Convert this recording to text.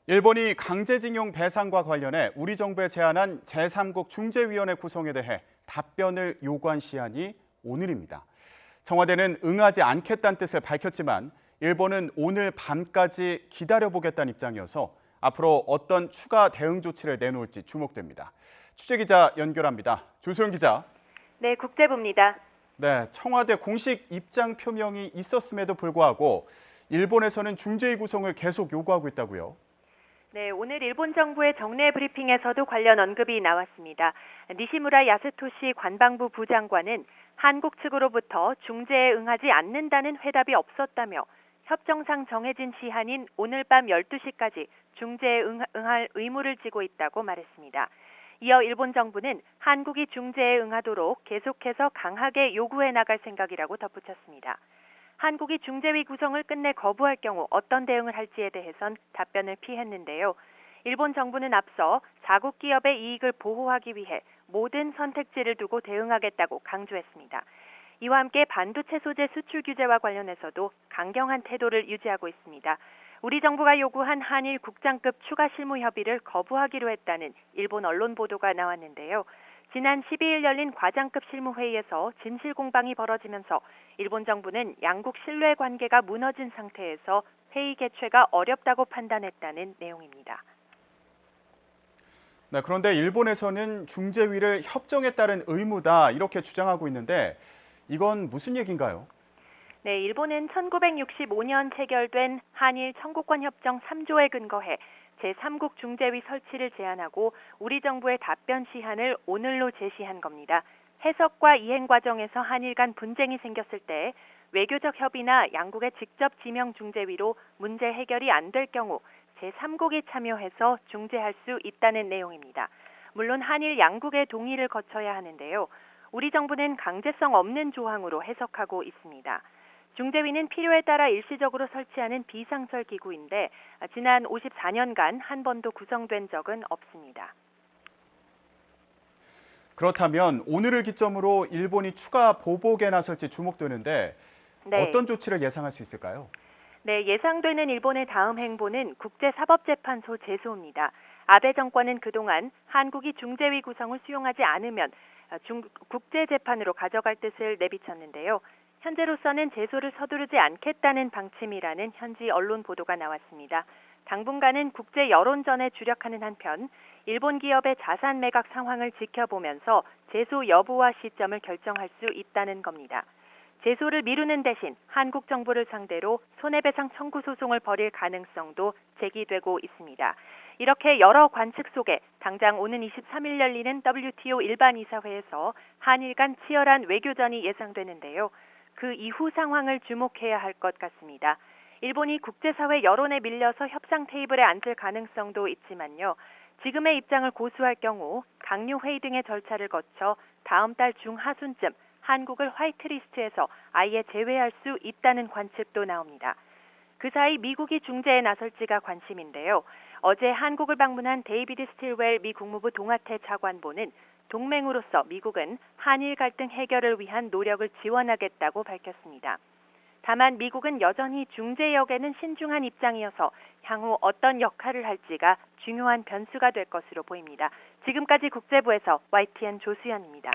일본이 강제징용 배상과 관련해 우리 정부에 제안한 제3국 중재위원회 구성에 대해 답변을 요구한 시한이 오늘입니다. 청와대는 응하지 않겠다는 뜻을 밝혔지만 일본은 오늘 밤까지 기다려보겠다는 입장이어서 앞으로 어떤 추가 대응 조치를 내놓을지 주목됩니다. 취재기자 연결합니다. 조소영 기자. 네, 국제부입니다. 네, 청와대 공식 입장 표명이 있었음에도 불구하고 일본에서는 중재위 구성을 계속 요구하고 있다고요. 네, 오늘 일본 정부의 정례 브리핑에서도 관련 언급이 나왔습니다. 니시무라 야스토시 관방부 부장관은 한국 측으로부터 중재에 응하지 않는다는 회답이 없었다며 협정상 정해진 시한인 오늘 밤 12시까지 중재에 응할 의무를 지고 있다고 말했습니다. 이어 일본 정부는 한국이 중재에 응하도록 계속해서 강하게 요구해 나갈 생각이라고 덧붙였습니다. 한국이 중재위 구성을 끝내 거부할 경우 어떤 대응을 할지에 대해선 답변을 피했는데요. 일본 정부는 앞서 자국 기업의 이익을 보호하기 위해 모든 선택지를 두고 대응하겠다고 강조했습니다. 이와 함께 반도체 소재 수출 규제와 관련해서도 강경한 태도를 유지하고 있습니다. 우리 정부가 요구한 한일 국장급 추가 실무 협의를 거부하기로 했다는 일본 언론 보도가 나왔는데요. 지난 12일 열린 과장급 실무회의에서 진실 공방이 벌어지면서 일본 정부는 양국 신뢰 관계가 무너진 상태에서 회의 개최가 어렵다고 판단했다는 내용입니다. 네, 그런데 일본에서는 중재위를 협정에 따른 의무다 이렇게 주장하고 있는데 이건 무슨 얘기인가요? 네, 일본은 1965년 체결된 한일 청구권 협정 3조에 근거해 제3국 중재위 설치를 제안하고 우리 정부의 답변 시한을 오늘로 제시한 겁니다. 해석과 이행 과정에서 한일 간 분쟁이 생겼을 때 외교적 협의나 양국의 직접 지명 중재위로 문제 해결이 안 될 경우 제3국이 참여해서 중재할 수 있다는 내용입니다. 물론 한일 양국의 동의를 거쳐야 하는데요. 우리 정부는 강제성 없는 조항으로 해석하고 있습니다. 중재위는 필요에 따라 일시적으로 설치하는 비상설 기구인데 지난 54년간 한 번도 구성된 적은 없습니다. 그렇다면 오늘을 기점으로 일본이 추가 보복에 나설지 주목되는데 네. 어떤 조치를 예상할 수 있을까요? 네, 예상되는 일본의 다음 행보는 국제사법재판소 제소입니다. 아베 정권은 그동안 한국이 중재위 구성을 수용하지 않으면 국제재판으로 가져갈 뜻을 내비쳤는데요. 현재로서는 제소를 서두르지 않겠다는 방침이라는 현지 언론 보도가 나왔습니다. 당분간은 국제 여론전에 주력하는 한편 일본 기업의 자산 매각 상황을 지켜보면서 제소 여부와 시점을 결정할 수 있다는 겁니다. 제소를 미루는 대신 한국 정부를 상대로 손해배상 청구 소송을 벌일 가능성도 제기되고 있습니다. 이렇게 여러 관측 속에 당장 오는 23일 열리는 WTO 일반 이사회에서 한일 간 치열한 외교전이 예상되는데요. 그 이후 상황을 주목해야 할 것 같습니다. 일본이 국제사회 여론에 밀려서 협상 테이블에 앉을 가능성도 있지만요. 지금의 입장을 고수할 경우 강요 회의 등의 절차를 거쳐 다음 달 중하순쯤 한국을 화이트리스트에서 아예 제외할 수 있다는 관측도 나옵니다. 그 사이 미국이 중재에 나설지가 관심인데요. 어제 한국을 방문한 데이비드 스틸웰 미 국무부 동아태 차관보는 동맹으로서 미국은 한일 갈등 해결을 위한 노력을 지원하겠다고 밝혔습니다. 다만 미국은 여전히 중재 역에는 신중한 입장이어서 향후 어떤 역할을 할지가 중요한 변수가 될 것으로 보입니다. 지금까지 국제부에서 YTN 조수연입니다.